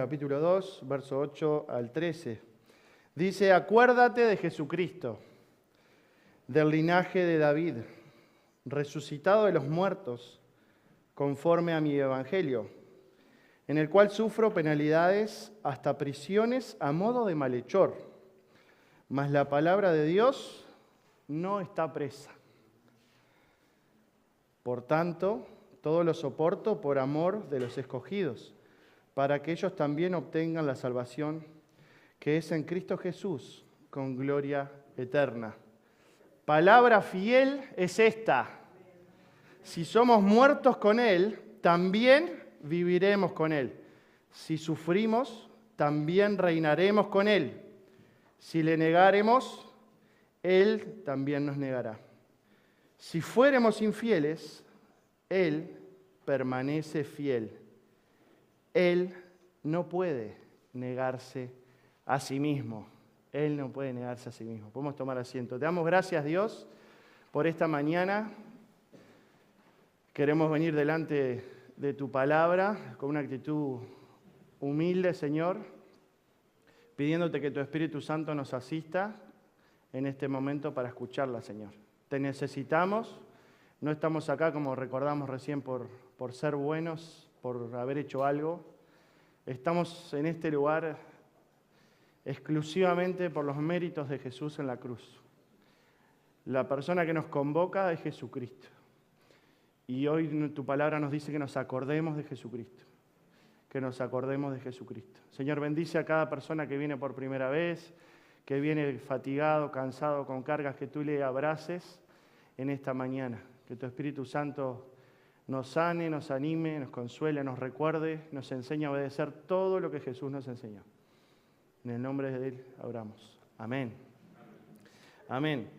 capítulo 2, verso 8 al 13. Dice, acuérdate de Jesucristo, del linaje de David, resucitado de los muertos, conforme a mi evangelio, en el cual sufro penalidades hasta prisiones a modo de malhechor, mas la palabra de Dios no está presa. Por tanto, todo lo soporto por amor de los escogidos, para que ellos también obtengan la salvación que es en Cristo Jesús, con gloria eterna. Palabra fiel es esta: si somos muertos con Él, también viviremos con Él. Si sufrimos, también reinaremos con Él. Si le negáremos, Él también nos negará. Si fuéramos infieles, Él permanece fiel. Él no puede negarse a sí mismo. Él no puede negarse a sí mismo. Podemos tomar asiento. Te damos gracias, Dios, por esta mañana. Queremos venir delante de tu palabra con una actitud humilde, Señor, pidiéndote que tu Espíritu Santo nos asista en este momento para escucharla, Señor. Te necesitamos. No estamos acá, como recordamos recién, por ser buenos, por haber hecho algo. Estamos en este lugar exclusivamente por los méritos de Jesús en la cruz. La persona que nos convoca es Jesucristo. Y hoy tu palabra nos dice que nos acordemos de Jesucristo. Que nos acordemos de Jesucristo. Señor, bendice a cada persona que viene por primera vez, que viene fatigado, cansado, con cargas, que tú le abraces en esta mañana. Que tu Espíritu Santo nos sane, nos anime, nos consuele, nos recuerde, nos enseñe a obedecer todo lo que Jesús nos enseñó. En el nombre de Él oramos. Amén. Amén.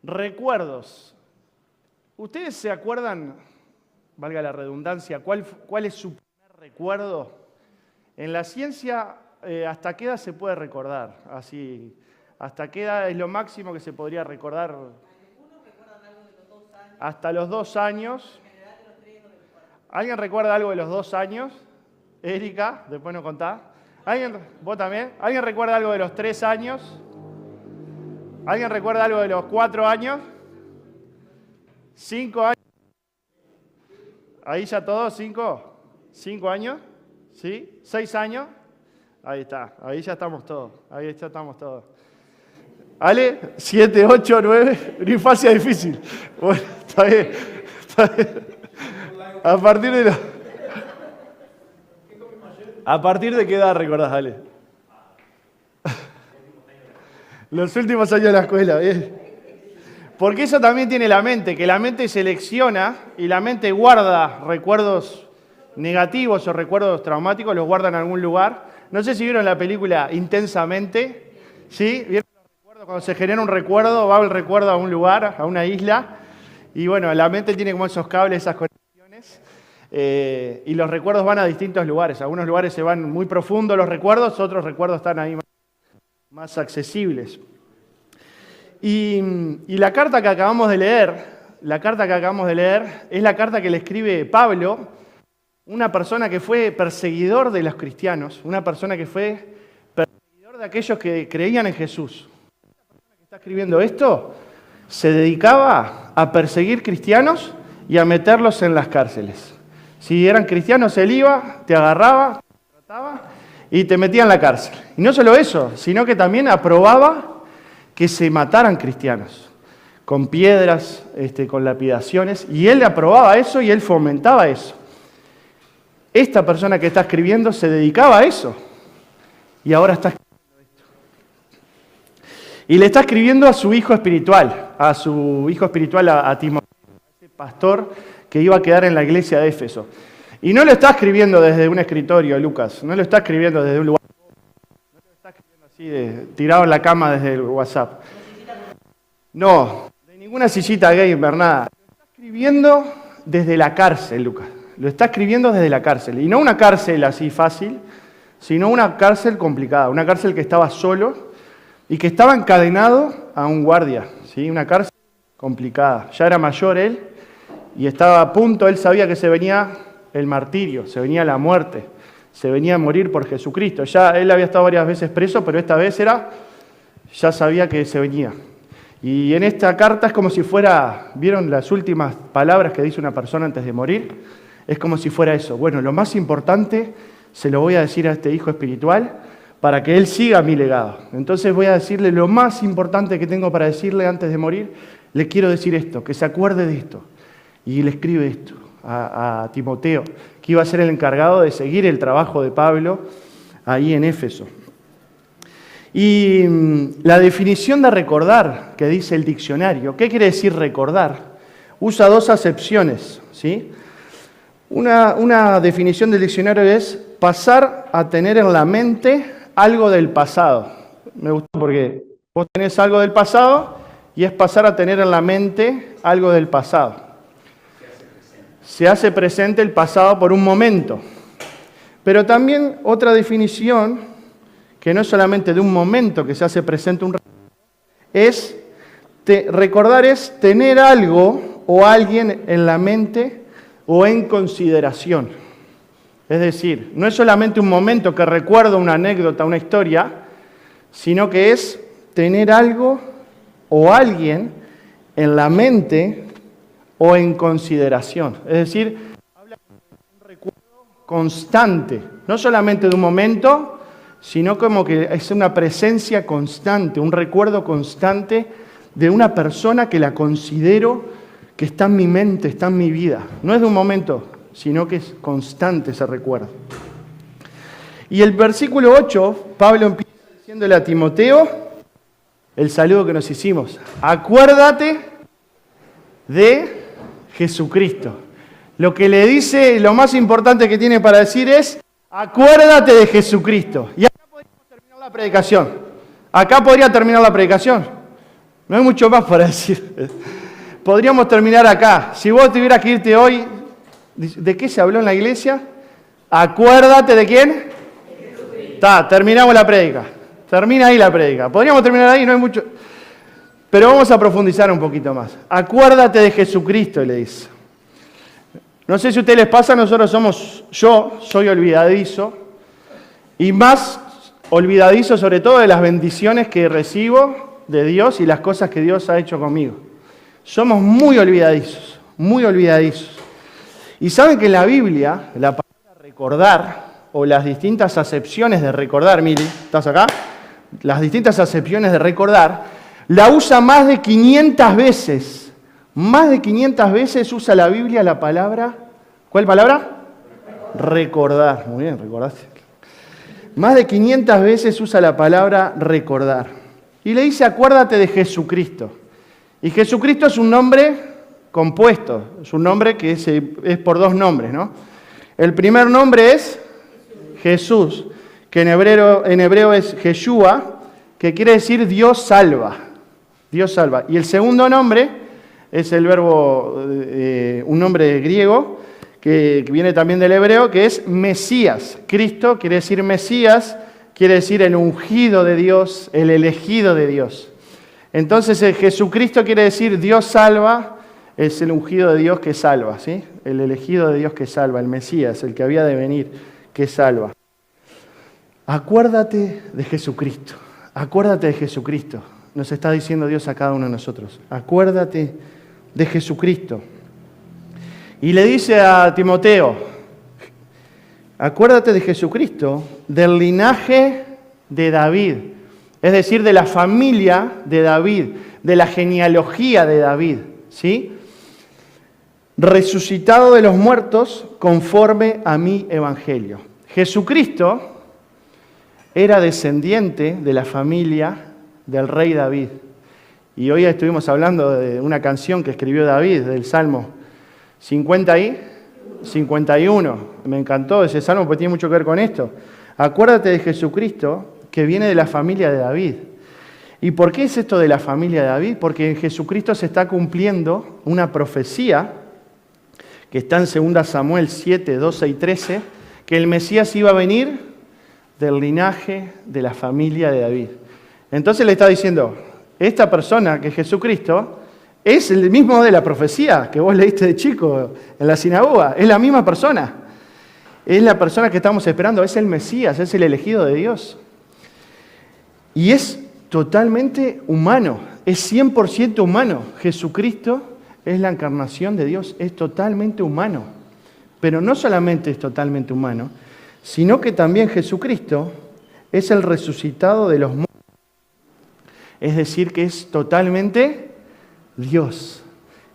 Recuerdos. ¿Ustedes se acuerdan, valga la redundancia, cuál es su primer recuerdo? En la ciencia, ¿hasta qué edad se puede recordar? Así, ¿hasta qué edad es lo máximo que se podría recordar? Algunos recuerdan algo de los 2 años. Hasta los 2 años. En general de los 3 o de los 4. ¿Alguien recuerda algo de los 2 años? Erika, después nos contás. ¿Vos también? ¿Alguien recuerda algo de los 3 años? ¿Alguien recuerda algo de los 4 años? 5 años. ¿Ahí ya todos? ¿5 años? ¿Sí? ¿6 años? Ahí está, ahí ya estamos todos. Ahí ya estamos todos. ¿Ale? 7, 8, 9. Una infancia difícil. Bueno, está bien. ¿A partir de qué edad recordás, Ale? Los últimos años de la escuela, bien. Porque eso también tiene la mente, que la mente selecciona y la mente guarda recuerdos negativos o recuerdos traumáticos, los guarda en algún lugar. No sé si vieron la película Intensamente, ¿sí? ¿Vieron los recuerdos? Cuando se genera un recuerdo, va el recuerdo a un lugar, a una isla, y bueno, la mente tiene como esos cables, esas conexiones, y los recuerdos van a distintos lugares. Algunos lugares se van muy profundos los recuerdos, otros recuerdos están ahí más accesibles. Y la carta que acabamos de leer es la carta que le escribe Pablo, una persona que fue perseguidor de los cristianos, una persona que fue perseguidor de aquellos que creían en Jesús. La persona que está escribiendo esto se dedicaba a perseguir cristianos y a meterlos en las cárceles. Si eran cristianos, él iba, te agarraba, te trataba y te metía en la cárcel. Y no solo eso, sino que también aprobaba que se mataran cristianos, con piedras, con lapidaciones, y él aprobaba eso y él fomentaba eso. Esta persona que está escribiendo se dedicaba a eso, y ahora está escribiendo esto. Y le está escribiendo a su hijo espiritual, a Timoteo, a ese pastor que iba a quedar en la iglesia de Éfeso. Y no lo está escribiendo desde un escritorio, Lucas, no lo está escribiendo desde un lugar. Tirado en la cama desde el WhatsApp. No, de ninguna sillita gamer, nada. Lo está escribiendo desde la cárcel, Lucas. Lo está escribiendo desde la cárcel. Y no una cárcel así fácil, sino una cárcel complicada. Una cárcel que estaba solo y que estaba encadenado a un guardia. ¿Sí? Una cárcel complicada. Ya era mayor él y estaba a punto, él sabía que se venía el martirio, se venía la muerte. se venía a morir por Jesucristo. Ya él había estado varias veces preso, pero esta vez ya sabía que se venía. Y en esta carta es como si fuera, ¿vieron las últimas palabras que dice una persona antes de morir? Es como si fuera eso. Bueno, lo más importante se lo voy a decir a este hijo espiritual para que él siga mi legado. Entonces voy a decirle lo más importante que tengo para decirle antes de morir. Le quiero decir esto, que se acuerde de esto. Y le escribe esto a Timoteo, que iba a ser el encargado de seguir el trabajo de Pablo ahí en Éfeso. Y la definición de recordar que dice el diccionario, ¿qué quiere decir recordar? Usa dos acepciones, ¿sí? Una definición del diccionario es pasar a tener en la mente algo del pasado. Me gusta porque vos tenés algo del pasado y es pasar a tener en la mente algo del pasado. Se hace presente el pasado por un momento. Pero también otra definición, que no es solamente de un momento que se hace presente un recuerdo, es recordar es tener algo o alguien en la mente o en consideración. Es decir, no es solamente un momento que recuerdo una anécdota, una historia, sino que es tener algo o alguien en la mente o en consideración. Es decir, habla de un recuerdo constante, no solamente de un momento, sino como que es una presencia constante, un recuerdo constante de una persona que la considero que está en mi mente, está en mi vida. No es de un momento, sino que es constante ese recuerdo. Y el versículo 8, Pablo empieza diciéndole a Timoteo el saludo que nos hicimos. Acuérdate de Jesucristo. Lo que le dice, lo más importante que tiene para decir es, acuérdate de Jesucristo. Y acá podríamos terminar la predicación. Acá podría terminar la predicación. No hay mucho más para decir. Podríamos terminar acá. Si vos tuvieras que irte hoy, ¿de qué se habló en la iglesia? Acuérdate de quién. Terminamos la prédica. Termina ahí la prédica. Podríamos terminar ahí, no hay mucho. Pero vamos a profundizar un poquito más. Acuérdate de Jesucristo, le dice. No sé si a ustedes les pasa, yo soy olvidadizo, y más olvidadizo sobre todo de las bendiciones que recibo de Dios y las cosas que Dios ha hecho conmigo. Somos muy olvidadizos, muy olvidadizos. Y saben que en la Biblia, la palabra recordar, o las distintas acepciones de recordar, Mili, ¿estás acá? Las distintas acepciones de recordar, la usa más de 500 veces. Más de 500 veces usa la Biblia la palabra, ¿cuál palabra? Recordar. Muy bien, recordaste. Más de 500 veces usa la palabra recordar. Y le dice, acuérdate de Jesucristo. Y Jesucristo es un nombre compuesto, es un nombre que es por dos nombres, ¿no? El primer nombre es Jesús, que en hebreo es Yeshua, que quiere decir Dios salva. Dios salva. Y el segundo nombre es el verbo, un nombre griego, que viene también del hebreo, que es Mesías. Cristo quiere decir Mesías, quiere decir el ungido de Dios, el elegido de Dios. Entonces Jesucristo quiere decir Dios salva, es el ungido de Dios que salva, ¿sí? El elegido de Dios que salva, el Mesías, el que había de venir, que salva. Acuérdate de Jesucristo, acuérdate de Jesucristo, nos está diciendo Dios a cada uno de nosotros. Acuérdate de Jesucristo. Y le dice a Timoteo, acuérdate de Jesucristo, del linaje de David, es decir, de la familia de David, de la genealogía de David, ¿sí? Resucitado de los muertos conforme a mi evangelio. Jesucristo era descendiente de la familia del rey David. Y hoy estuvimos hablando de una canción que escribió David, del Salmo 51. Me encantó ese salmo porque tiene mucho que ver con esto. Acuérdate de Jesucristo, que viene de la familia de David. ¿Y por qué es esto de la familia de David? Porque en Jesucristo se está cumpliendo una profecía que está en 2 Samuel 7, 12 y 13, que el Mesías iba a venir del linaje de la familia de David. Entonces le está diciendo, esta persona que es Jesucristo es el mismo de la profecía que vos leíste de chico en la sinagoga, es la misma persona. Es la persona que estamos esperando, es el Mesías, es el elegido de Dios. Y es totalmente humano, es 100% humano. Jesucristo es la encarnación de Dios, es totalmente humano. Pero no solamente es totalmente humano, sino que también Jesucristo es el resucitado de los muertos. Es decir, que es totalmente Dios.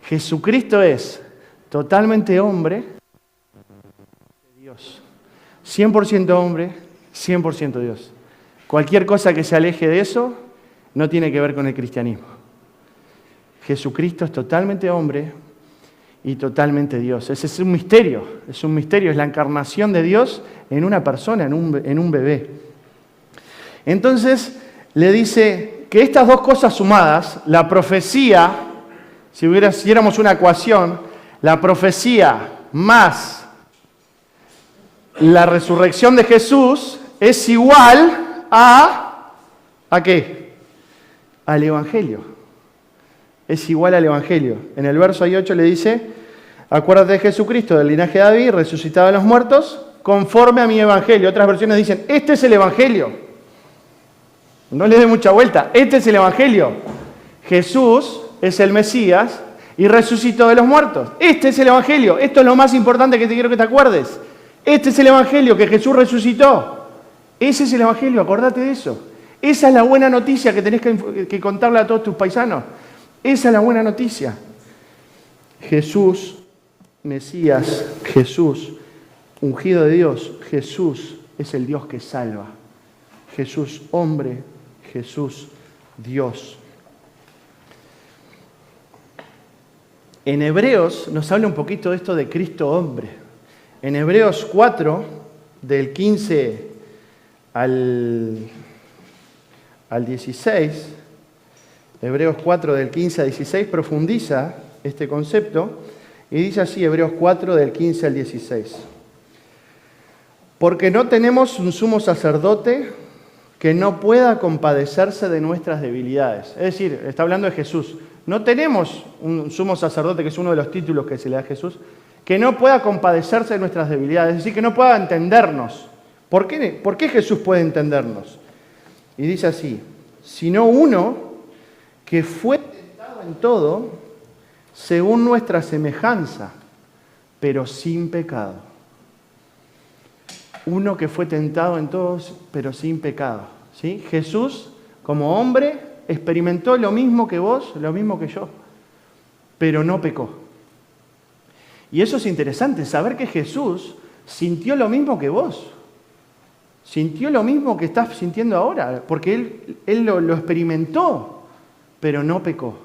Jesucristo es totalmente hombre, Dios. 100% hombre, 100% Dios. Cualquier cosa que se aleje de eso no tiene que ver con el cristianismo. Jesucristo es totalmente hombre y totalmente Dios. Ese es un misterio, es la encarnación de Dios en una persona, en un bebé. Entonces le dice que estas dos cosas sumadas, la profecía, si hiciéramos una ecuación, la profecía más la resurrección de Jesús es igual ¿a qué? Al Evangelio. Es igual al Evangelio. En el verso 8 le dice, acuérdate de Jesucristo, del linaje de David, resucitado de los muertos, conforme a mi Evangelio. Otras versiones dicen, este es el Evangelio. No le dé mucha vuelta, este es el Evangelio. Jesús es el Mesías y resucitó de los muertos. Este es el Evangelio. Esto es lo más importante que te quiero que te acuerdes. Este es el Evangelio, que Jesús resucitó. Ese es el Evangelio, acordate de eso. Esa es la buena noticia que tenés que contarle a todos tus paisanos. Esa es la buena noticia. Jesús, Mesías, Jesús, ungido de Dios, Jesús es el Dios que salva. Jesús hombre, Jesús Dios. En Hebreos nos habla un poquito de esto de Cristo hombre. En Hebreos 4, del 15 al 16, Hebreos 4, del 15 al 16, profundiza este concepto y dice así, Hebreos 4, del 15 al 16. Porque no tenemos un sumo sacerdote que no pueda compadecerse de nuestras debilidades. Es decir, está hablando de Jesús. No tenemos un sumo sacerdote, que es uno de los títulos que se le da a Jesús, que no pueda compadecerse de nuestras debilidades, es decir, que no pueda entendernos. ¿Por qué Jesús puede entendernos? Y dice así, sino uno que fue tentado en todo, según nuestra semejanza, pero sin pecado. Uno que fue tentado en todos, pero sin pecado. ¿Sí? Jesús, como hombre, experimentó lo mismo que vos, lo mismo que yo, pero no pecó. Y eso es interesante, saber que Jesús sintió lo mismo que vos. Sintió lo mismo que estás sintiendo ahora, porque Él lo experimentó, pero no pecó.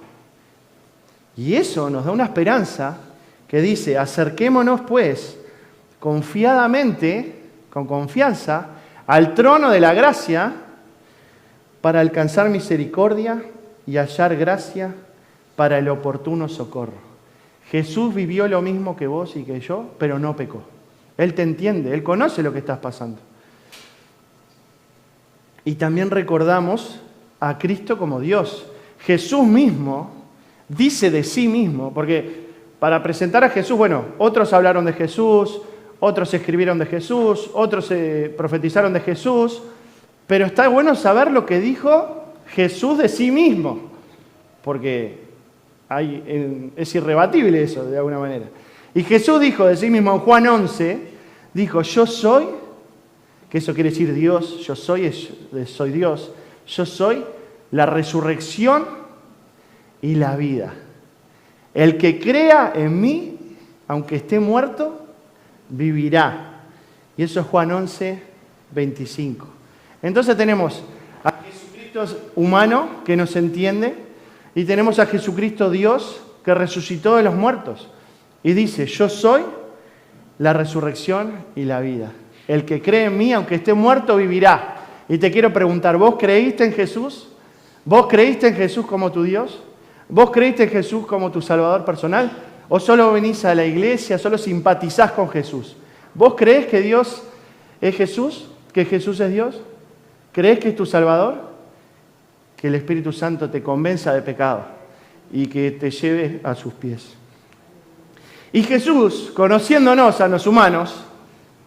Y eso nos da una esperanza que dice, acerquémonos pues confiadamente, con confianza, al trono de la gracia para alcanzar misericordia y hallar gracia para el oportuno socorro. Jesús vivió lo mismo que vos y que yo, pero no pecó. Él te entiende, Él conoce lo que estás pasando. Y también recordamos a Cristo como Dios. Jesús mismo dice de sí mismo, porque para presentar a Jesús, bueno, otros hablaron de Jesús, otros escribieron de Jesús, otros profetizaron de Jesús, pero está bueno saber lo que dijo Jesús de sí mismo, porque es irrebatible eso, de alguna manera. Y Jesús dijo de sí mismo en Juan 11, dijo, yo soy, que eso quiere decir Dios, yo soy Dios, yo soy la resurrección y la vida. El que crea en mí, aunque esté muerto, vivirá. Y eso es Juan 11, 25. Entonces tenemos a Jesucristo humano que nos entiende y tenemos a Jesucristo Dios que resucitó de los muertos. Y dice, yo soy la resurrección y la vida. El que cree en mí, aunque esté muerto, vivirá. Y te quiero preguntar, ¿vos creíste en Jesús? ¿Vos creíste en Jesús como tu Dios? ¿Vos creíste en Jesús como tu Salvador personal? ¿O solo venís a la iglesia, solo simpatizás con Jesús? ¿Vos creés que Dios es Jesús? ¿Que Jesús es Dios? ¿Creés que es tu Salvador? Que el Espíritu Santo te convenza de pecado y que te lleve a sus pies. Y Jesús, conociéndonos a los humanos,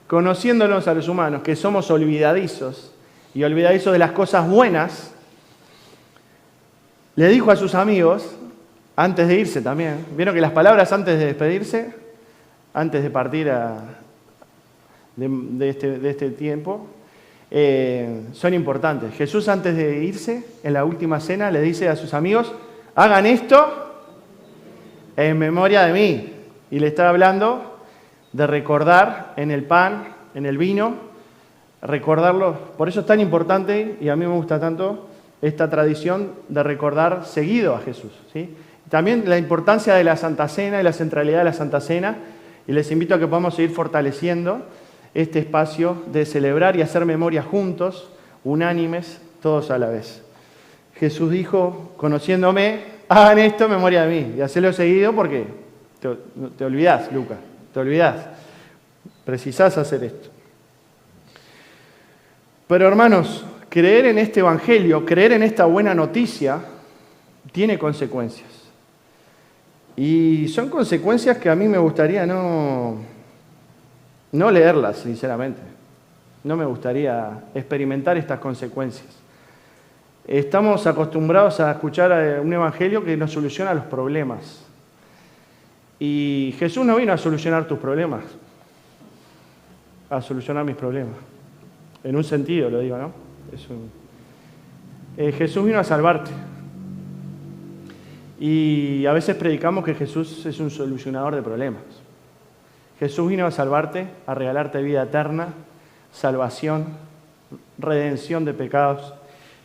conociéndonos a los humanos, que somos olvidadizos y olvidadizos de las cosas buenas, le dijo a sus amigos, antes de irse también, vieron que las palabras antes de despedirse, antes de partir de este tiempo, son importantes. Jesús antes de irse, en la última cena, le dice a sus amigos, hagan esto en memoria de mí. Y le está hablando de recordar en el pan, en el vino, recordarlo. Por eso es tan importante, y a mí me gusta tanto, esta tradición de recordar seguido a Jesús, ¿sí? También la importancia de la Santa Cena y la centralidad de la Santa Cena, y les invito a que podamos seguir fortaleciendo este espacio de celebrar y hacer memoria juntos, unánimes, todos a la vez. Jesús dijo, conociéndome, hagan esto en memoria de mí, y hacelo seguido porque te olvidás, Lucas, te olvidás. Precisás hacer esto. Pero hermanos, creer en este evangelio, creer en esta buena noticia, tiene consecuencias. Y son consecuencias que a mí me gustaría no leerlas, sinceramente. No me gustaría experimentar estas consecuencias. Estamos acostumbrados a escuchar un evangelio que nos soluciona los problemas. Y Jesús no vino a solucionar tus problemas, a solucionar mis problemas. En un sentido lo digo, ¿no? Jesús vino a salvarte. Y a veces predicamos que Jesús es un solucionador de problemas. Jesús vino a salvarte, a regalarte vida eterna, salvación, redención de pecados,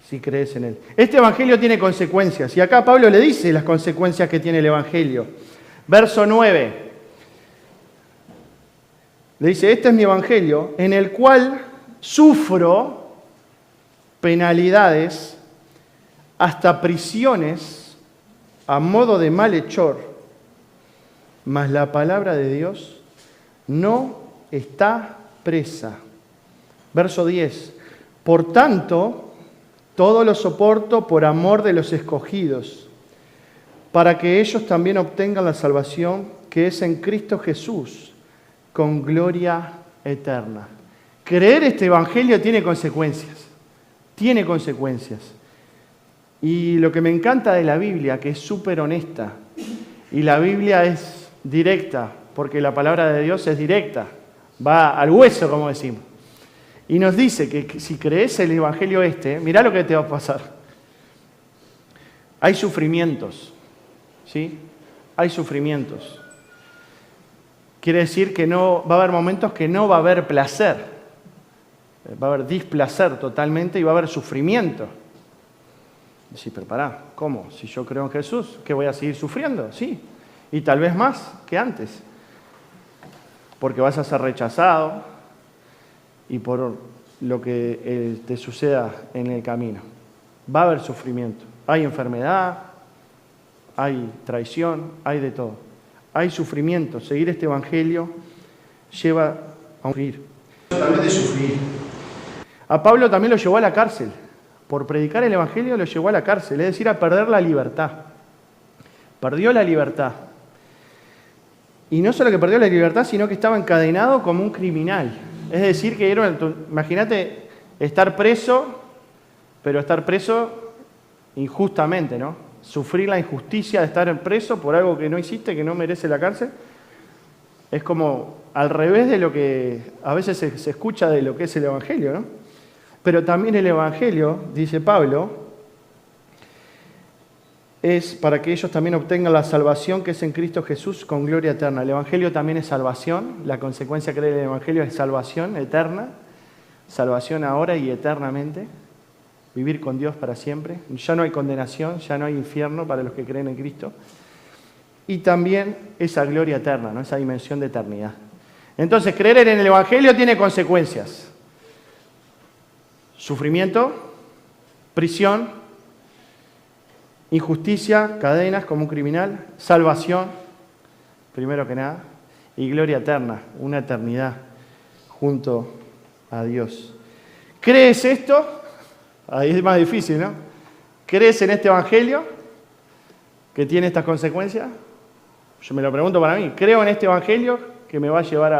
si crees en Él. Este evangelio tiene consecuencias, y acá Pablo le dice las consecuencias que tiene el evangelio. Verso 9. Le dice, este es mi evangelio, en el cual sufro penalidades, hasta prisiones, a modo de malhechor, mas la palabra de Dios no está presa. Verso 10. Por tanto, todo lo soporto por amor de los escogidos, para que ellos también obtengan la salvación que es en Cristo Jesús, con gloria eterna. Creer este evangelio tiene consecuencias. Tiene consecuencias. Y lo que me encanta de la Biblia, que es súper honesta, y la Biblia es directa, porque la palabra de Dios es directa, va al hueso, como decimos. Y nos dice que si crees el evangelio mirá lo que te va a pasar. Hay sufrimientos, ¿sí? Hay sufrimientos. Quiere decir que no va a haber momentos que no va a haber placer. Va a haber displacer totalmente y va a haber sufrimiento. Sí, pero pará, ¿cómo? Si yo creo en Jesús, ¿qué voy a seguir sufriendo? Sí, y tal vez más que antes. Porque vas a ser rechazado y por lo que te suceda en el camino. Va a haber sufrimiento. Hay enfermedad, hay traición, hay de todo. Hay sufrimiento. Seguir este evangelio lleva a sufrir. También de sufrir. A Pablo también lo llevó a la cárcel. Por predicar el evangelio lo llevó a la cárcel, es decir, a perder la libertad. Perdió la libertad. Y no solo que perdió la libertad, sino que estaba encadenado como un criminal. Es decir, que imagínate estar preso, pero estar preso injustamente, ¿no? Sufrir la injusticia de estar preso por algo que no hiciste, que no merece la cárcel. Es como al revés de lo que a veces se escucha de lo que es el evangelio, ¿no? Pero también el evangelio, dice Pablo, es para que ellos también obtengan la salvación que es en Cristo Jesús con gloria eterna. El evangelio también es salvación. La consecuencia que trae el evangelio es salvación eterna. Salvación ahora y eternamente. Vivir con Dios para siempre. Ya no hay condenación, ya no hay infierno para los que creen en Cristo. Y también esa gloria eterna, ¿no? Esa dimensión de eternidad. Entonces, creer en el evangelio tiene consecuencias. Sufrimiento, prisión, injusticia, cadenas como un criminal, salvación, primero que nada, y gloria eterna, una eternidad junto a Dios. ¿Crees esto? Ahí es más difícil, ¿no? ¿Crees en este evangelio que tiene estas consecuencias? Yo me lo pregunto para mí. ¿Creo en este evangelio que me va a llevar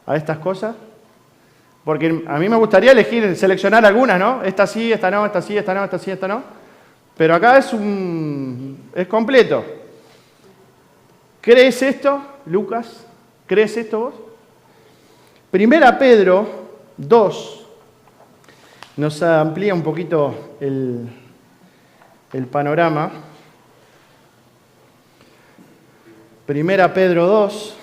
a estas cosas? Porque a mí me gustaría seleccionar algunas, ¿no? Esta sí, esta no, esta sí, esta no, esta sí, esta no. Pero acá es completo. ¿Crees esto, Lucas? ¿Crees esto vos? Primera Pedro 2 nos amplía un poquito el panorama. Primera Pedro 2.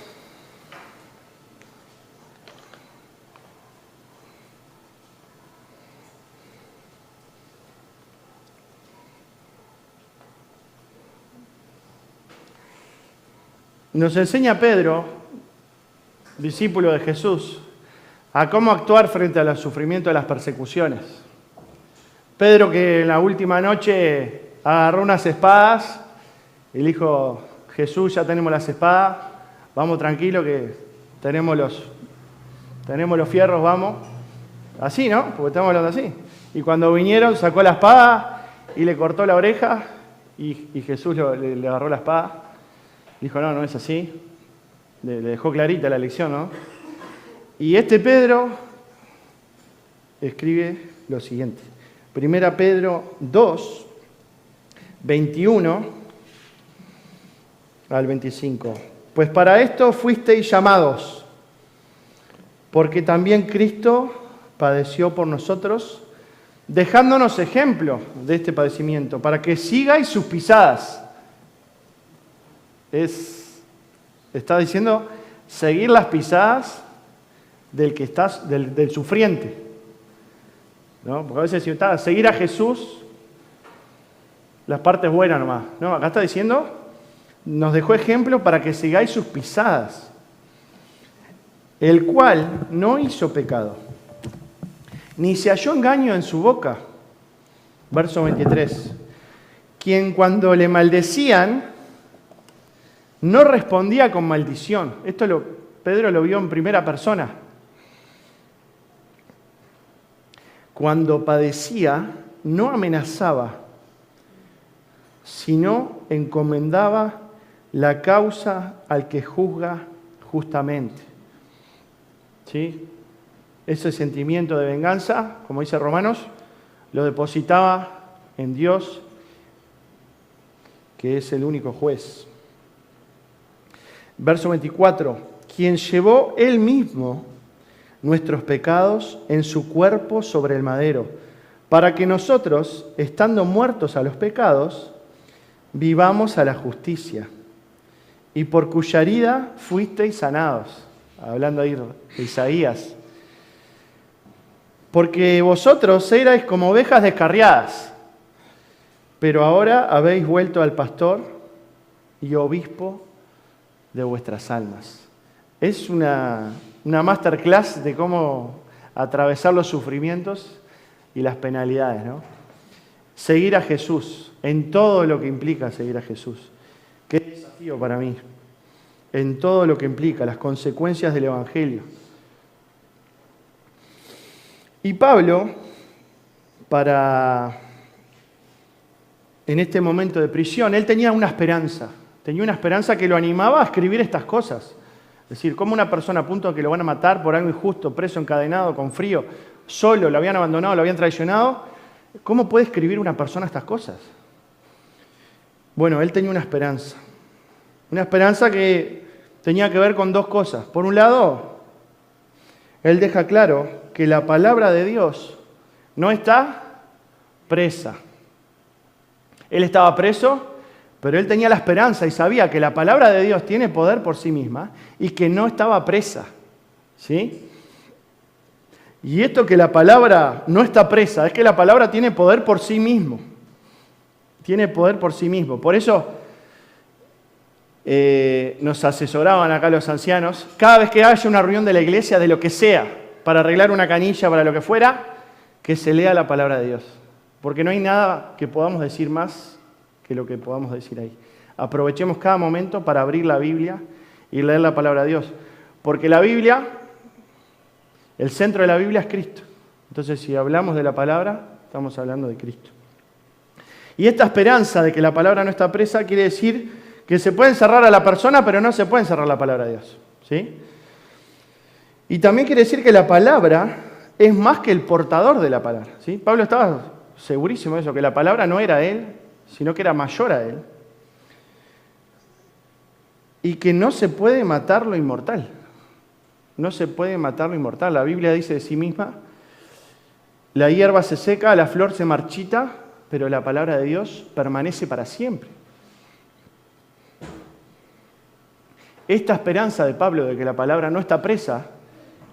Nos enseña Pedro, discípulo de Jesús, a cómo actuar frente al sufrimiento de las persecuciones. Pedro, que en la última noche agarró unas espadas y le dijo: Jesús, ya tenemos las espadas, vamos tranquilo que tenemos los fierros, vamos. Así, ¿no? Porque estamos hablando así. Y cuando vinieron, sacó la espada y le cortó la oreja y Jesús le agarró la espada. Dijo: no, no es así. Le dejó clarita la lección, ¿no? Y este Pedro escribe lo siguiente. Primera Pedro 2, 21 al 25. Pues para esto fuisteis llamados, porque también Cristo padeció por nosotros, dejándonos ejemplo de este padecimiento, para que sigáis sus pisadas. Está diciendo seguir las pisadas del sufriente, ¿no? Porque a veces si seguir a Jesús, las partes buenas nomás, ¿no? Acá está diciendo, nos dejó ejemplo para que sigáis sus pisadas, el cual no hizo pecado, ni se halló engaño en su boca. Verso 23. Quien cuando le maldecían, no respondía con maldición. Pedro lo vio en primera persona. Cuando padecía, no amenazaba, sino encomendaba la causa al que juzga justamente. ¿Sí? Ese sentimiento de venganza, como dice Romanos, lo depositaba en Dios, que es el único juez. Verso 24, quien llevó él mismo nuestros pecados en su cuerpo sobre el madero, para que nosotros, estando muertos a los pecados, vivamos a la justicia, y por cuya herida fuisteis sanados. Hablando ahí de Isaías. Porque vosotros erais como ovejas descarriadas, pero ahora habéis vuelto al pastor y obispo de vuestras almas. Es una masterclass de cómo atravesar los sufrimientos y las penalidades, ¿no? Seguir a Jesús, en todo lo que implica seguir a Jesús. Qué desafío para mí, en todo lo que implica, las consecuencias del Evangelio. Y Pablo, en este momento de prisión, él tenía una esperanza que lo animaba a escribir estas cosas. Es decir, como una persona a punto de que lo van a matar por algo injusto, preso, encadenado, con frío, solo, lo habían abandonado, lo habían traicionado, ¿cómo puede escribir una persona estas cosas? Bueno, él tenía una esperanza que tenía que ver con dos cosas. Por un lado, él deja claro que la palabra de Dios no está presa. Él estaba preso, pero él tenía la esperanza y sabía que la palabra de Dios tiene poder por sí misma y que no estaba presa. ¿Sí? Y esto que la palabra no está presa, es que la palabra tiene poder por sí mismo. Tiene poder por sí mismo. Por eso nos asesoraban acá los ancianos, cada vez que haya una reunión de la iglesia, de lo que sea, para arreglar una canilla, para lo que fuera, que se lea la palabra de Dios. Porque no hay nada que podamos decir más que lo que podamos decir ahí. Aprovechemos cada momento para abrir la Biblia y leer la palabra de Dios. Porque la Biblia, el centro de la Biblia es Cristo. Entonces, si hablamos de la palabra, estamos hablando de Cristo. Y esta esperanza de que la palabra no está presa quiere decir que se puede encerrar a la persona, pero no se puede encerrar la palabra de Dios. ¿Sí? Y también quiere decir que la palabra es más que el portador de la palabra. ¿Sí? Pablo estaba segurísimo de eso, que la palabra no era él, sino que era mayor a él. Y que no se puede matar lo inmortal. No se puede matar lo inmortal. La Biblia dice de sí misma, la hierba se seca, la flor se marchita, pero la palabra de Dios permanece para siempre. Esta esperanza de Pablo de que la palabra no está presa,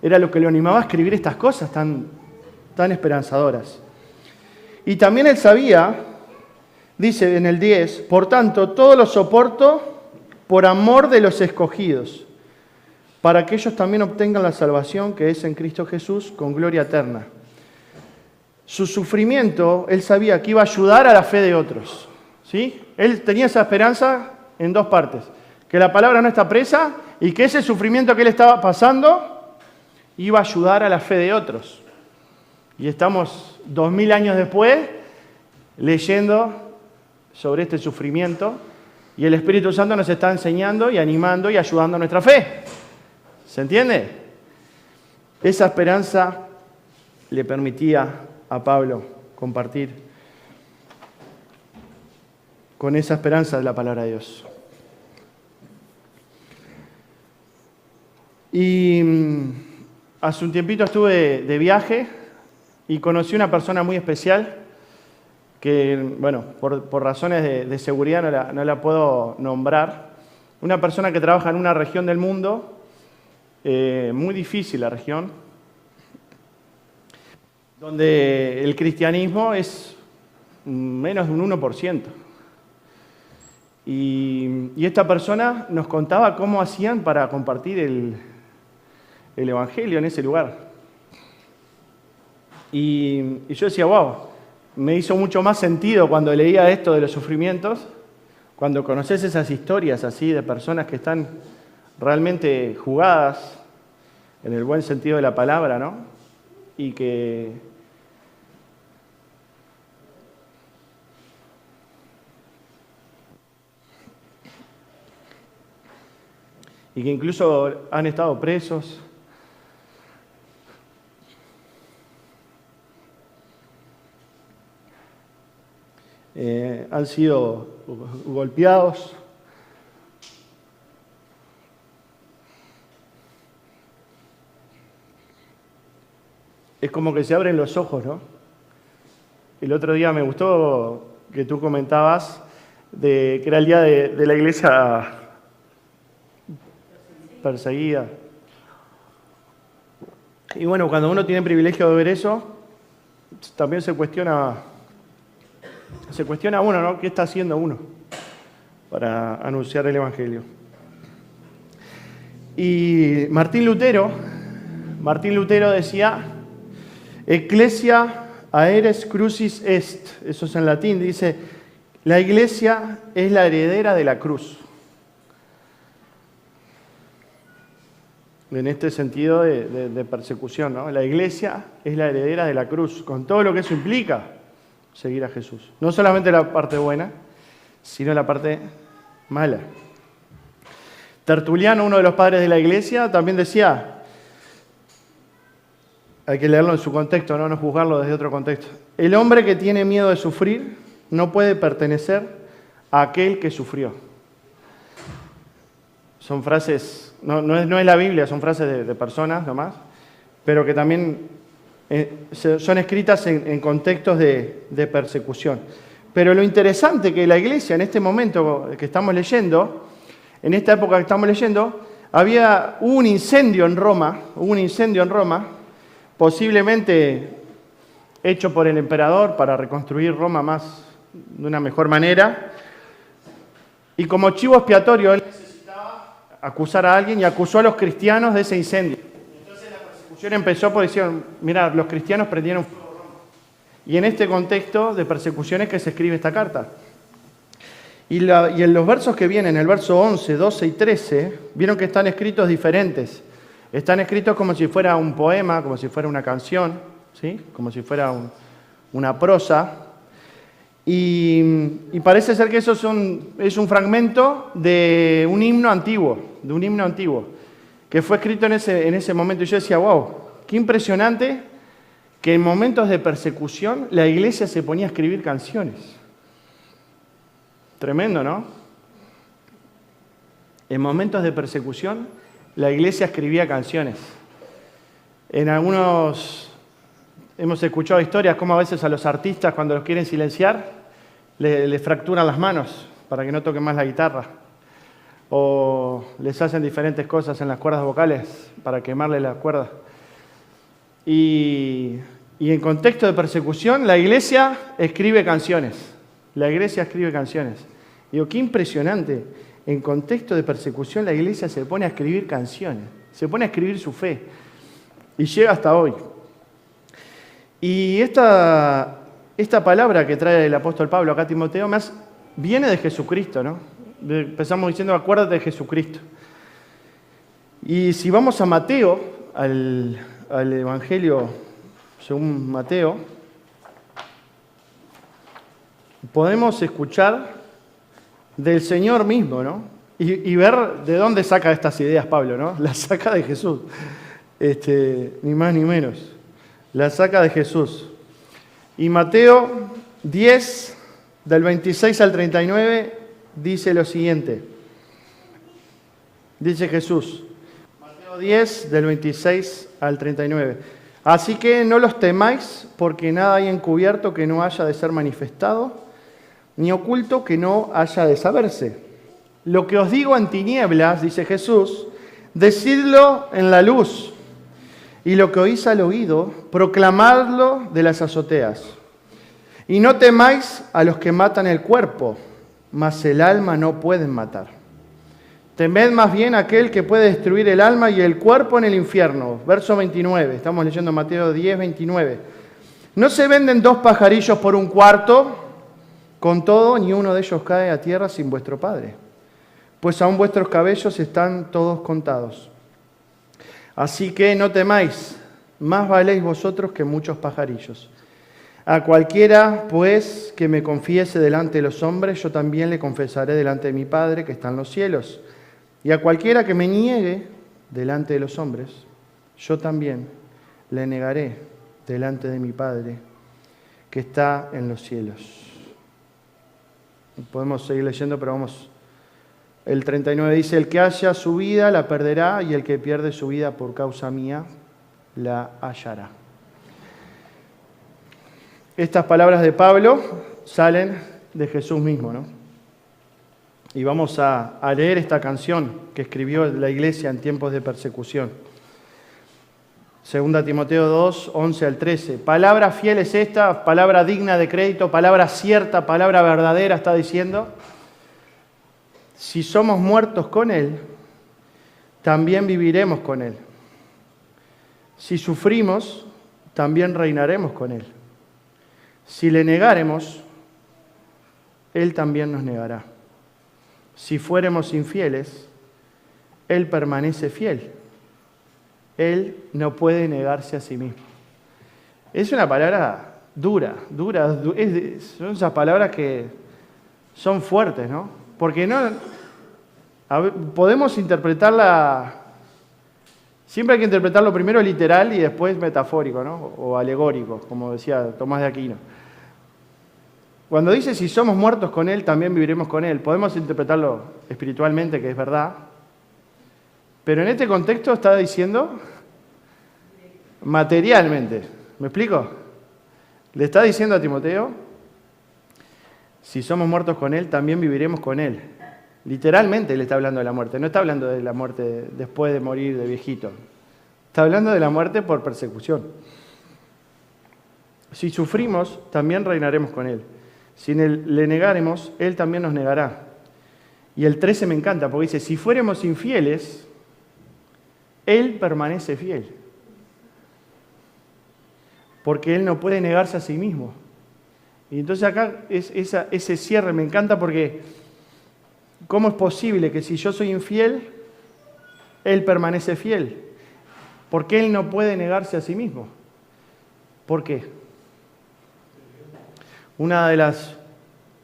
era lo que lo animaba a escribir estas cosas tan esperanzadoras. Y también él sabía, dice en el 10, por tanto, todo lo soporto por amor de los escogidos, para que ellos también obtengan la salvación que es en Cristo Jesús con gloria eterna. Su sufrimiento, él sabía que iba a ayudar a la fe de otros. ¿Sí? Él tenía esa esperanza en dos partes, que la palabra no está presa y que ese sufrimiento que él estaba pasando iba a ayudar a la fe de otros. Y estamos 2000 años después leyendo sobre este sufrimiento y el Espíritu Santo nos está enseñando y animando y ayudando a nuestra fe. ¿Se entiende? Esa esperanza le permitía a Pablo compartir con esa esperanza de la palabra de Dios. Y hace un tiempito estuve de viaje y conocí una persona muy especial que, bueno, por razones de seguridad no la puedo nombrar. Una persona que trabaja en una región del mundo, muy difícil la región, donde el cristianismo es menos de un 1%. Y esta persona nos contaba cómo hacían para compartir el Evangelio en ese lugar. Y yo decía, wow, me hizo mucho más sentido cuando leía esto de los sufrimientos, cuando conoces esas historias así de personas que están realmente jugadas en el buen sentido de la palabra, ¿no? Y que incluso han estado presos. Han sido golpeados. Es como que se abren los ojos, ¿no? El otro día me gustó que tú comentabas que era el día de la iglesia perseguida. Y bueno, cuando uno tiene el privilegio de ver eso, también se cuestiona uno, ¿no? ¿Qué está haciendo uno para anunciar el Evangelio? Y Martín Lutero decía, Ecclesia aeres crucis est, eso es en latín, dice, la iglesia es la heredera de la cruz. En este sentido de persecución, ¿no? La iglesia es la heredera de la cruz, con todo lo que eso implica, seguir a Jesús. No solamente la parte buena, sino la parte mala. Tertuliano, uno de los padres de la iglesia, también decía, hay que leerlo en su contexto, no juzgarlo desde otro contexto. El hombre que tiene miedo de sufrir no puede pertenecer a aquel que sufrió. Son frases, no es la Biblia, son frases de personas nomás, pero que también son escritas en contextos de persecución. Pero lo interesante que la iglesia en este momento que estamos leyendo, en esta época que estamos leyendo, hubo un incendio en Roma, posiblemente hecho por el emperador para reconstruir Roma de una mejor manera. Y como chivo expiatorio, él necesitaba acusar a alguien y acusó a los cristianos de ese incendio. Entonces la persecución empezó por decir, mira, los cristianos prendieron fuego Roma. Y en este contexto de persecuciones que se escribe esta carta. Y en los versos que vienen, el verso 11, 12 y 13, vieron que están escritos diferentes. Están escritos como si fuera un poema, como si fuera una canción, ¿sí? Como si fuera una prosa. Y parece ser que eso es un fragmento de un himno antiguo, que fue escrito en ese momento. Y yo decía, wow, qué impresionante que en momentos de persecución la iglesia se ponía a escribir canciones. Tremendo, ¿no? En momentos de persecución la iglesia escribía canciones. En algunos hemos escuchado historias como a veces a los artistas cuando los quieren silenciar les fracturan las manos para que no toquen más la guitarra. O les hacen diferentes cosas en las cuerdas vocales para quemarle las cuerdas. Y en contexto de persecución, la iglesia escribe canciones. La iglesia escribe canciones. Digo, qué impresionante. En contexto de persecución, la iglesia se pone a escribir canciones. Se pone a escribir su fe. Y llega hasta hoy. Y esta palabra que trae el apóstol Pablo acá a Timoteo viene de Jesucristo, ¿no? Empezamos diciendo, acuérdate de Jesucristo. Y si vamos a Mateo, al Evangelio según Mateo, podemos escuchar del Señor mismo, ¿no? Y ver de dónde saca estas ideas Pablo, ¿no? Las saca de Jesús, ni más ni menos. Las saca de Jesús. Y Mateo 10, del 26 al 39, dice lo siguiente. Dice Jesús, Mateo 10, del 26 al 39. Así que no los temáis, porque nada hay encubierto que no haya de ser manifestado, ni oculto que no haya de saberse. Lo que os digo en tinieblas, dice Jesús, decidlo en la luz, y lo que oís al oído, proclamadlo de las azoteas. Y no temáis a los que matan el cuerpo, mas el alma no pueden matar. Temed más bien a aquel que puede destruir el alma y el cuerpo en el infierno. Verso 29, estamos leyendo Mateo 10, 29. ¿No se venden 2 pajarillos por un cuarto? Con todo, ni uno de ellos cae a tierra sin vuestro Padre, pues aún vuestros cabellos están todos contados. Así que no temáis, más valéis vosotros que muchos pajarillos. A cualquiera, pues, que me confiese delante de los hombres, yo también le confesaré delante de mi Padre que está en los cielos. Y a cualquiera que me niegue delante de los hombres, yo también le negaré delante de mi Padre que está en los cielos. Podemos seguir leyendo, pero vamos. El 39 dice, el que haya su vida la perderá, y el que pierde su vida por causa mía la hallará. Estas palabras de Pablo salen de Jesús mismo, ¿no? Y vamos a leer esta canción que escribió la iglesia en tiempos de persecución. 2 Timoteo 2, 11 al 13. Palabra fiel es esta, palabra digna de crédito, palabra cierta, palabra verdadera, está diciendo. Si somos muertos con Él, también viviremos con Él. Si sufrimos, también reinaremos con Él. Si le negáremos, Él también nos negará. Si fuéramos infieles, Él permanece fiel. Él no puede negarse a sí mismo. Es una palabra dura. Son esas palabras que son fuertes, ¿no? Porque podemos interpretarla, siempre hay que interpretarlo primero literal y después metafórico, ¿no? O alegórico, como decía Tomás de Aquino. Cuando dice si somos muertos con Él, también viviremos con Él, podemos interpretarlo espiritualmente, que es verdad, pero en este contexto está diciendo materialmente. ¿Me explico? Le está diciendo a Timoteo, si somos muertos con Él, también viviremos con Él. Literalmente le está hablando de la muerte, no está hablando de la muerte después de morir de viejito. Está hablando de la muerte por persecución. Si sufrimos, también reinaremos con Él. Si le negaremos, Él también nos negará. Y el 13 me encanta porque dice, si fuéramos infieles, Él permanece fiel. Porque Él no puede negarse a sí mismo. Y entonces acá ese cierre me encanta porque ¿cómo es posible que si yo soy infiel, Él permanece fiel? Porque Él no puede negarse a sí mismo. ¿Por qué? Una de las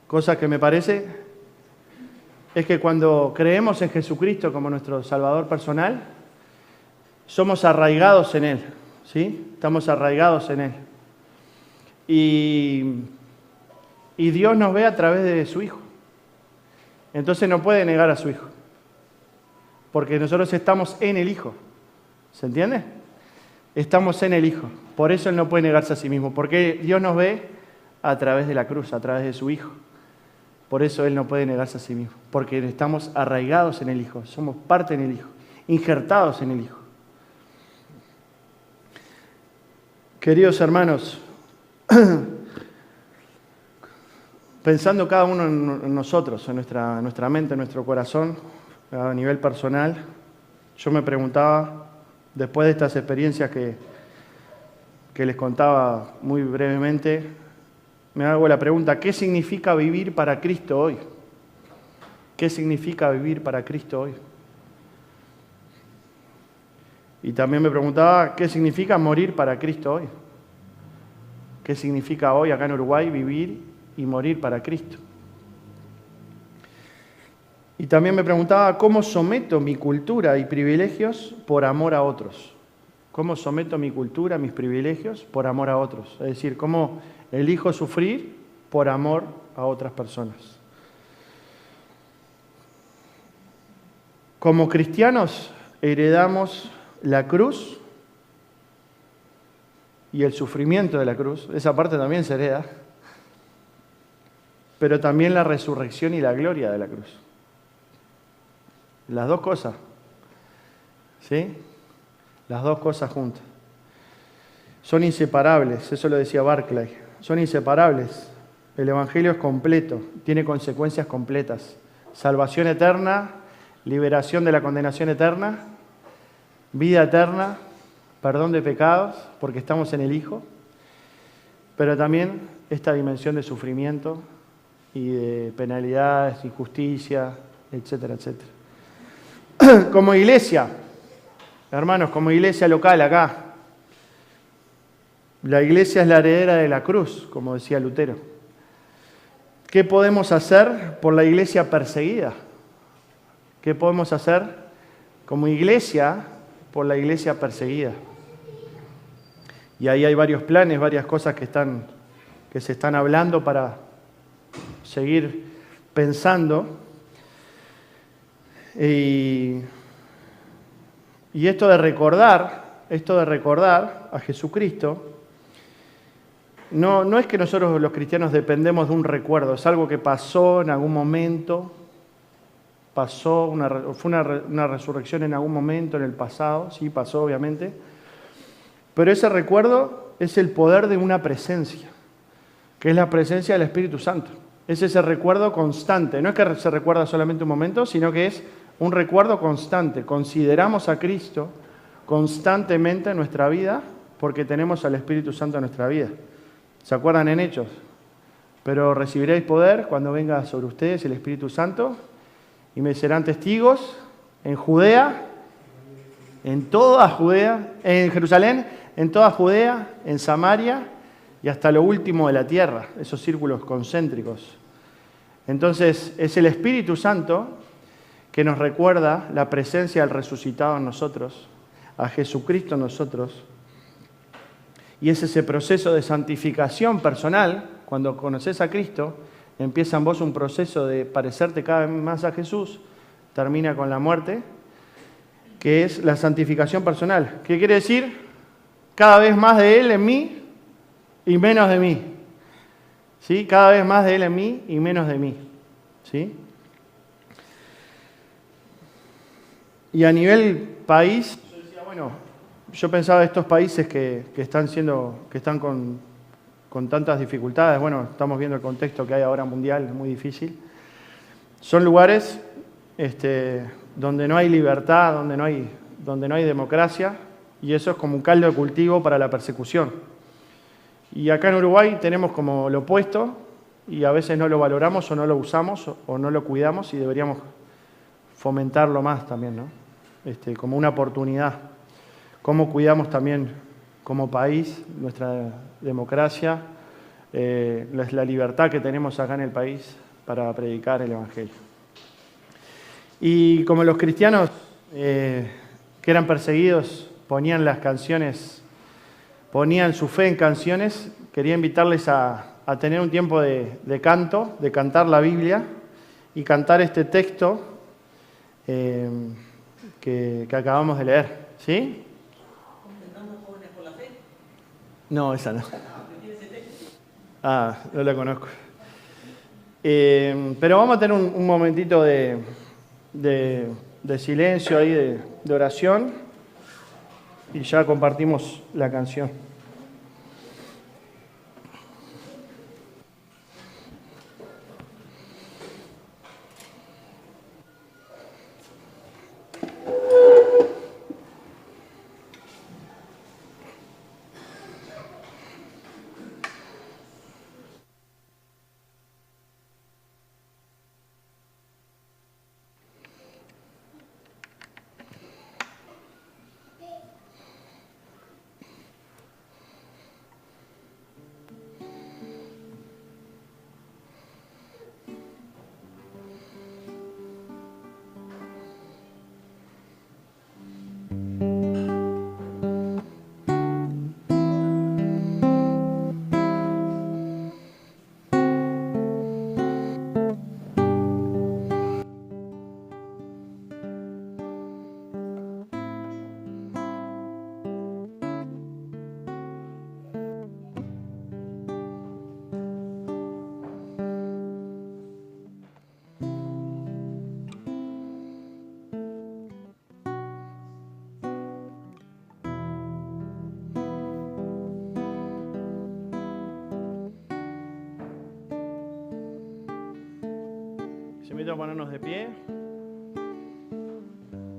cosas que me parece es que cuando creemos en Jesucristo como nuestro Salvador personal, somos arraigados en Él, ¿sí? Estamos arraigados en Él. y Dios nos ve a través de su Hijo. Entonces no puede negar a su Hijo, porque nosotros estamos en el Hijo. ¿Se entiende? Estamos en el Hijo. Por eso Él no puede negarse a sí mismo, porque Dios nos ve a través de la cruz, a través de su Hijo. Por eso Él no puede negarse a sí mismo, porque estamos arraigados en el Hijo, somos parte en el Hijo, injertados en el Hijo. Queridos hermanos, pensando cada uno en nosotros, en nuestra mente, en nuestro corazón, a nivel personal, yo me preguntaba, después de estas experiencias que les contaba muy brevemente, me hago la pregunta, ¿qué significa vivir para Cristo hoy? ¿Qué significa vivir para Cristo hoy? Y también me preguntaba, ¿qué significa morir para Cristo hoy? ¿Qué significa hoy acá en Uruguay vivir y morir para Cristo? Y también me preguntaba, ¿cómo someto mi cultura y privilegios por amor a otros? ¿Cómo someto mi cultura, mis privilegios por amor a otros? Es decir, ¿cómo elijo sufrir por amor a otras personas? Como cristianos heredamos la cruz y el sufrimiento de la cruz. Esa parte también se hereda. Pero también la resurrección y la gloria de la cruz. Las dos cosas. ¿Sí? Las dos cosas juntas. Son inseparables, eso lo decía Barclay. Son inseparables. El Evangelio es completo, tiene consecuencias completas. Salvación eterna, liberación de la condenación eterna, vida eterna, perdón de pecados, porque estamos en el Hijo, pero también esta dimensión de sufrimiento y de penalidades, injusticia, etcétera, etcétera. Como iglesia, hermanos, como iglesia local acá, la iglesia es la heredera de la cruz, como decía Lutero. ¿Qué podemos hacer por la iglesia perseguida? ¿Qué podemos hacer como iglesia por la iglesia perseguida? Y ahí hay varios planes, varias cosas que se están hablando para seguir pensando. Y esto de recordar a Jesucristo, no es que nosotros los cristianos dependemos de un recuerdo, es algo que pasó en algún momento, fue una resurrección en algún momento en el pasado, sí, pasó obviamente, pero ese recuerdo es el poder de una presencia, que es la presencia del Espíritu Santo. Es ese recuerdo constante, no es que se recuerda solamente un momento, sino que es un recuerdo constante. Consideramos a Cristo constantemente en nuestra vida porque tenemos al Espíritu Santo en nuestra vida. ¿Se acuerdan en Hechos? Pero recibiréis poder cuando venga sobre ustedes el Espíritu Santo y me serán testigos en Judea, en toda Judea, en Jerusalén, en toda Judea, en Samaria y hasta lo último de la tierra, esos círculos concéntricos. Entonces es el Espíritu Santo que nos recuerda la presencia del resucitado en nosotros, a Jesucristo en nosotros. Y es ese proceso de santificación personal, cuando conoces a Cristo, empieza en vos un proceso de parecerte cada vez más a Jesús, termina con la muerte, que es la santificación personal. ¿Qué quiere decir? Cada vez más de Él en mí y menos de mí. ¿Sí? Cada vez más de Él en mí y menos de mí. ¿Sí? Y a nivel país, yo decía, bueno, yo pensaba estos países que están con tantas dificultades, bueno, estamos viendo el contexto que hay ahora mundial, es muy difícil. Son lugares donde no hay libertad, donde no hay democracia, y eso es como un caldo de cultivo para la persecución. Y acá en Uruguay tenemos como lo opuesto, y a veces no lo valoramos o no lo usamos o no lo cuidamos, y deberíamos fomentarlo más también, ¿no? Como una oportunidad. Cómo cuidamos también como país nuestra democracia, la libertad que tenemos acá en el país para predicar el Evangelio. Y como los cristianos que eran perseguidos ponían su fe en canciones quería invitarles a tener un tiempo de canto, de cantar la Biblia y cantar este texto que acabamos de leer. ¿Sí? Contentando jóvenes por la fe. No, esa no. ¿Tiene ese texto? Ah, no la conozco. Pero vamos a tener un momentito de silencio ahí, de oración, y ya compartimos la canción. Se invita a ponernos de pie.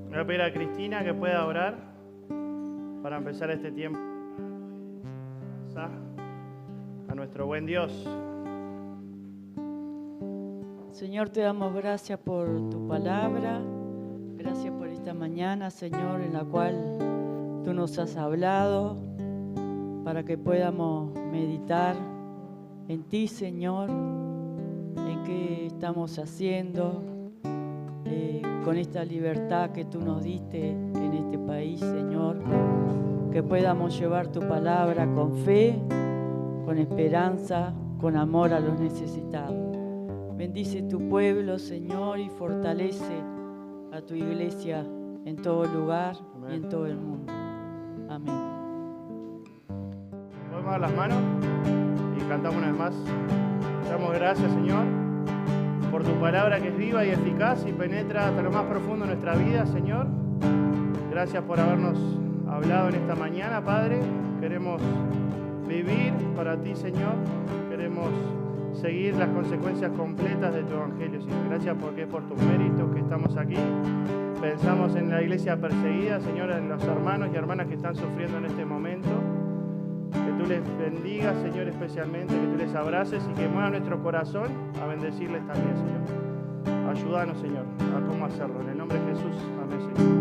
Voy a pedir a Cristina que pueda orar para empezar este tiempo a nuestro buen Dios. Señor, te damos gracias por tu palabra, gracias por esta mañana, Señor, en la cual tú nos has hablado para que podamos meditar en ti, Señor, en qué estamos haciendo, con esta libertad que tú nos diste en este país, Señor, que podamos llevar tu palabra con fe, con esperanza, con amor a los necesitados. Bendice tu pueblo, Señor, y fortalece a tu iglesia en todo lugar. Amén. Y en todo el mundo. Amén. Podemos dar las manos y cantamos una vez más. Damos gracias, Señor, por tu palabra que es viva y eficaz y penetra hasta lo más profundo de nuestra vida, Señor. Gracias por habernos hablado en esta mañana, Padre. Queremos vivir para ti, Señor. Queremos seguir las consecuencias completas de tu evangelio, Señor. Gracias porque es por tus méritos que estamos aquí. Pensamos en la iglesia perseguida, Señor, en los hermanos y hermanas que están sufriendo en este momento. Que tú les bendigas, Señor, especialmente, que tú les abraces y que mueva nuestro corazón a bendecirles también, Señor. Ayúdanos, Señor, a cómo hacerlo. En el nombre de Jesús, amén, Señor.